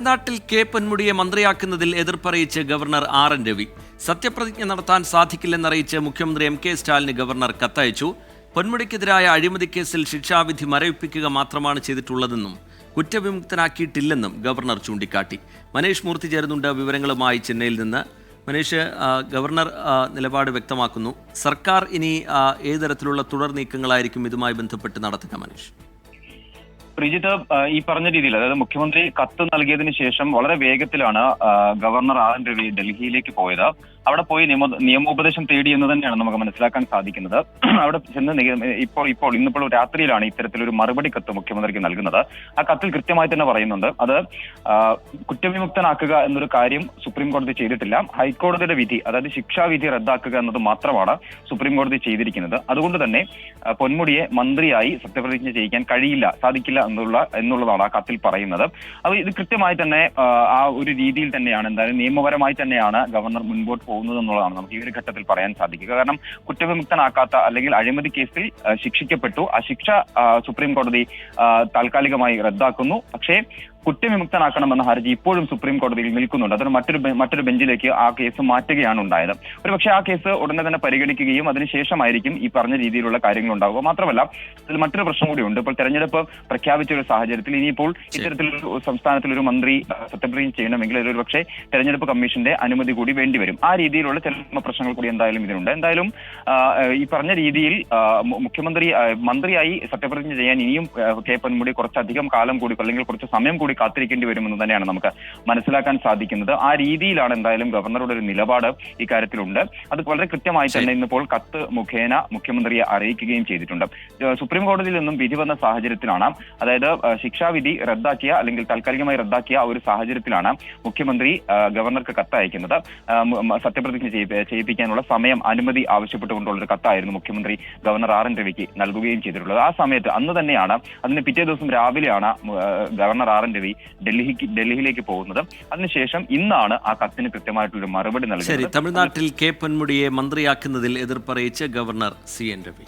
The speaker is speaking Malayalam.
നാട്ടിൽ കെ പൊന്മുടിയെ മന്ത്രിയാക്കുന്നതിൽ എതിർപ്പറിയിച്ച് ഗവർണർ ആർ എൻ രവി. സത്യപ്രതിജ്ഞ നടത്താൻ സാധിക്കില്ലെന്നറിയിച്ച് മുഖ്യമന്ത്രി എം കെ സ്റ്റാലിന് ഗവർണർ കത്തയച്ചു. പൊന്മുടിക്കെതിരായ അഴിമതി കേസിൽ ശിക്ഷാവിധി മരവിപ്പിക്കുക മാത്രമാണ് ചെയ്തിട്ടുള്ളതെന്നും കുറ്റവിമുക്തനാക്കിയിട്ടില്ലെന്നും ഗവർണർ ചൂണ്ടിക്കാട്ടി. മനീഷ് മൂർത്തി ചേരുന്നുണ്ട് വിവരങ്ങളുമായി ചെന്നൈയിൽ നിന്ന്. മനീഷ്, ഗവർണർ നിലപാട് വ്യക്തമാക്കുന്നു. സർക്കാർ ഇനി ഏത് തരത്തിലുള്ള തുടർ നീക്കങ്ങളായിരിക്കും ഇതുമായി ബന്ധപ്പെട്ട് നടത്തുക? മനീഷ്, ശ്രീജിത്ത്, ഈ പറഞ്ഞ രീതിയിൽ, അതായത് മുഖ്യമന്ത്രി കത്ത് നൽകിയതിനു ശേഷം വളരെ വേഗത്തിലാണ് ഗവർണർ ആർ എൻ രവി ഡൽഹിയിലേക്ക് പോയത്. അവിടെ പോയി നിയമോപദേശം തേടി എന്ന് തന്നെയാണ് നമുക്ക് മനസ്സിലാക്കാൻ സാധിക്കുന്നത്. അവിടെ ചെന്ന് ഇന്നിപ്പോൾ രാത്രിയിലാണ് ഇത്തരത്തിലൊരു മറുപടി കത്ത് മുഖ്യമന്ത്രിക്ക് നൽകുന്നത്. ആ കത്തിൽ കൃത്യമായി തന്നെ പറയുന്നുണ്ട്, അത് കുറ്റവിമുക്തനാക്കുക എന്നൊരു കാര്യം സുപ്രീം കോടതി ചെയ്തിട്ടില്ല. ഹൈക്കോടതിയുടെ വിധി, അതായത് ശിക്ഷാവിധി റദ്ദാക്കുക എന്നത് മാത്രമാണ് സുപ്രീം കോടതി ചെയ്തിരിക്കുന്നത്. അതുകൊണ്ട് തന്നെ പൊന്മുടിയെ മന്ത്രിയായി സത്യപ്രതിജ്ഞ ചെയ്യിക്കാൻ സാധിക്കില്ല എന്നുള്ളതാണ് ആ കത്തിൽ പറയുന്നത്. അത് ഇത് കൃത്യമായി തന്നെ ആ ഒരു രീതിയിൽ തന്നെയാണ്, എന്തായാലും നിയമപരമായി തന്നെയാണ് ഗവർണർ മുൻപോട്ട് പോകുന്നത് എന്നുള്ളതാണ് നമുക്ക് ഈ ഒരു ഘട്ടത്തിൽ പറയാൻ സാധിക്കുക. കാരണം കുറ്റവിമുക്തനാക്കാത്ത അല്ലെങ്കിൽ അഴിമതി കേസിൽ ശിക്ഷിക്കപ്പെട്ടു, ആ ശിക്ഷ സുപ്രീം കോടതി താൽക്കാലികമായി റദ്ദാക്കുന്നു. പക്ഷേ കുറ്റവിമുക്തനാക്കണമെന്ന ഹർജി ഇപ്പോഴും സുപ്രീം കോടതിയിൽ നിൽക്കുന്നുണ്ട്. അതിന് മറ്റൊരു ബെഞ്ചിലേക്ക് ആ കേസ് മാറ്റുകയാണ് ഉണ്ടായത്. ഒരുപക്ഷെ ആ കേസ് ഉടനെ തന്നെ പരിഗണിക്കുകയും അതിനുശേഷമായിരിക്കും ഈ പറഞ്ഞ രീതിയിലുള്ള കാര്യങ്ങൾ ഉണ്ടാവുക. മാത്രമല്ല, അതിൽ മറ്റൊരു പ്രശ്നം കൂടിയുണ്ട്. ഇപ്പോൾ തെരഞ്ഞെടുപ്പ് പ്രഖ്യാപിച്ച ഒരു സാഹചര്യത്തിൽ ഇനിയിപ്പോൾ ഇത്തരത്തിലൊരു സംസ്ഥാനത്തിലൊരു മന്ത്രി സത്യപ്രതിജ്ഞ ചെയ്യണമെങ്കിൽ ഒരുപക്ഷെ തെരഞ്ഞെടുപ്പ് കമ്മീഷന്റെ അനുമതി കൂടി വേണ്ടിവരും. ആ രീതിയിലുള്ള ചില പ്രശ്നങ്ങൾ കൂടി എന്തായാലും ഇതിനുണ്ട്. എന്തായാലും ഈ പറഞ്ഞ രീതിയിൽ മന്ത്രിയായി സത്യപ്രതിജ്ഞ ചെയ്യാൻ ഇനിയും കെ പൊന്മുടി കുറച്ചധികം കാലം കൂടി, അല്ലെങ്കിൽ കുറച്ച് സമയം കൂടി കാത്തിരിക്കേണ്ടി വരുമെന്ന് തന്നെയാണ് നമുക്ക് മനസ്സിലാക്കാൻ സാധിക്കുന്നത്. ആ രീതിയിലാണ് എന്തായാലും ഗവർണറുടെ ഒരു നിലപാട് ഇക്കാര്യത്തിലുണ്ട്. അത് വളരെ കൃത്യമായി തന്നെ ഇന്നിപ്പോൾ കത്ത് മുഖേന മുഖ്യമന്ത്രിയെ അറിയിക്കുകയും ചെയ്തിട്ടുണ്ട്. സുപ്രീം കോടതിയിൽ നിന്നും വിധി വന്ന സാഹചര്യത്തിലാണ്, അതായത് ശിക്ഷാവിധി റദ്ദാക്കിയ അല്ലെങ്കിൽ താൽക്കാലികമായി റദ്ദാക്കിയ ഒരു സാഹചര്യത്തിലാണ് മുഖ്യമന്ത്രി ഗവർണർക്ക് കത്തയക്കുന്നത്. സത്യപ്രതിജ്ഞ ചെയ്യിപ്പിക്കാനുള്ള അനുമതി ആവശ്യപ്പെട്ടുകൊണ്ടുള്ള ഒരു കത്തായിരുന്നു മുഖ്യമന്ത്രി ഗവർണർ ആർ എൻ രവിക്ക് നൽകുകയും ചെയ്തിട്ടുള്ളത്. ആ സമയത്ത് അന്ന് തന്നെയാണ്, അതിന് പിറ്റേ ദിവസം രാവിലെയാണ് ഗവർണർ ആർ എൻ രവി ഡൽഹിയിലേക്ക് പോകുന്നത്. അതിനുശേഷം ഇന്നാണ് ആ കത്തിന് കൃത്യമായിട്ടുള്ള മറുപടി നൽകുന്നത്. തമിഴ്നാട്ടിൽ കെ പൊന്മുടിയെ മന്ത്രിയാക്കുന്നതിൽ എതിർപ്പറിയിച്ച് ഗവർണർ സി എൻ രവി.